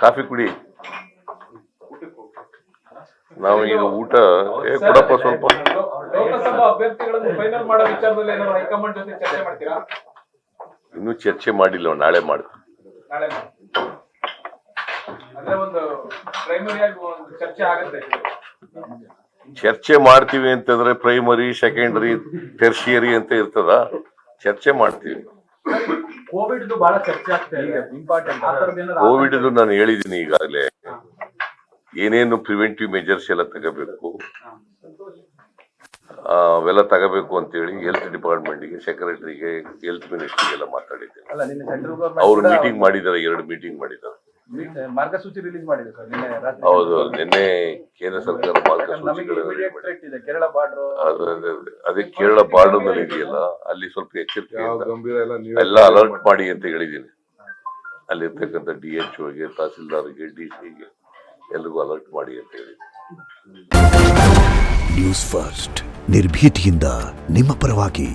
Coffee ಕುಡಿ. ನಾವು ಈಗ ಊಟ ಕೊಡಪ್ಪ ಸ್ವಲ್ಪ. ಲೋಕಸಭಾ ಅಭ್ಯರ್ಥಿಗಳನ್ನು ಫೈನಲ್ ಮಾಡೋ ವಿಚಾರದಲ್ಲಿ ಏನಾದ್ರು ಹೈಕಮಾಂಡ್ ಜೊತೆ ಚರ್ಚೆ ಮಾಡ್ತೀರಾ? ಇನ್ನೂ ಚರ್ಚೆ ಮಾಡಿಲ್ಲ, ನಾಳೆ ಮಾಡ್ತೀವಿ. ನಾಳೆ ಅಂದ್ರೆ ಒಂದು ಪ್ರೈಮರಿ ಆಗಿ ಒಂದು ಚರ್ಚೆ ಆಗುತ್ತೆ. ಚರ್ಚೆ ಮಾಡ್ತೀವಿ ಅಂತಂದ್ರೆ ಪ್ರೈಮರಿ, ಸೆಕೆಂಡರಿ, ಟೆರ್ಷಿಯರಿ ಅಂತ ಇರ್ತದ. ಚರ್ಚೆ ಮಾಡ್ತೀವಿ. ಕೋವಿಡ್ ಬಹಳ ಚರ್ಚೆ ಆಗ್ತಾ ಇದೆ, ಇಂಪಾರ್ಟೆಂಟ್. ಕೋವಿಡ್ ನಾನು ಹೇಳಿದೀನಿ ಈಗಾಗಲೇ. ಏನೇನು ಪ್ರಿವೆಂಟಿವ್ ಮೆಜರ್ಸ್ ಎಲ್ಲ ತಗೋಬೇಕು ಅವೆಲ್ಲ ತಗೋಬೇಕು ಅಂತ ಹೇಳಿ ಹೆಲ್ತ್ ಡಿಪಾರ್ಟ್ಮೆಂಟ್ಗೆ, ಸೆಕ್ರೆಟರಿಗೆ, ಹೆಲ್ತ್ ಮಿನಿಸ್ಟ್ರಿಗೆಲ್ಲ ಮಾತಾಡಿದ್ದೇನೆ. ಅವ್ರು ಮೀಟಿಂಗ್ ಮಾಡಿದ್ದಾರೆ, 2 ಮೀಟಿಂಗ್ ಮಾಡಿದ್ದಾರೆ. ಮಾರ್ಗಸೂಚಿ ರಿಲೀಸ್ ಮಾಡಿದೆ ಸರ್ ನಿನ್ನೆ ರಾತ್ರಿ. ಹೌದು, ನಿನ್ನೆ ಕೇಂದ್ರ ಸರ್ಕಾರ ಮಾರ್ಗಸೂಚಿಗಳು ಅದೇ ಕೇರಳ ಬಾರ್ಡರ್ ನಲ್ಲಿ ಇದೆಯಲ್ಲ, ಅಲ್ಲಿ ಸ್ವಲ್ಪ ಎಚ್ಚರಿಕೆ ಎಲ್ಲ ಅಲರ್ಟ್ ಮಾಡಿ ಅಂತ ಹೇಳಿದ್ದೀನಿ. ಅಲ್ಲಿರ್ತಕ್ಕಂಥ DHOಗೆ, ತಹಸೀಲ್ದಾರ್ಗೆ, DC-ಗೆ ಎಲ್ರಿಗೂ ಅಲರ್ಟ್ ಮಾಡಿ ಅಂತ ಹೇಳಿದ್ದೀನಿ. ನ್ಯೂಸ್ ಫಸ್ಟ್, ನಿರ್ಭೀತಿಯಿಂದ ನಿಮ್ಮ ಪರವಾಗಿ.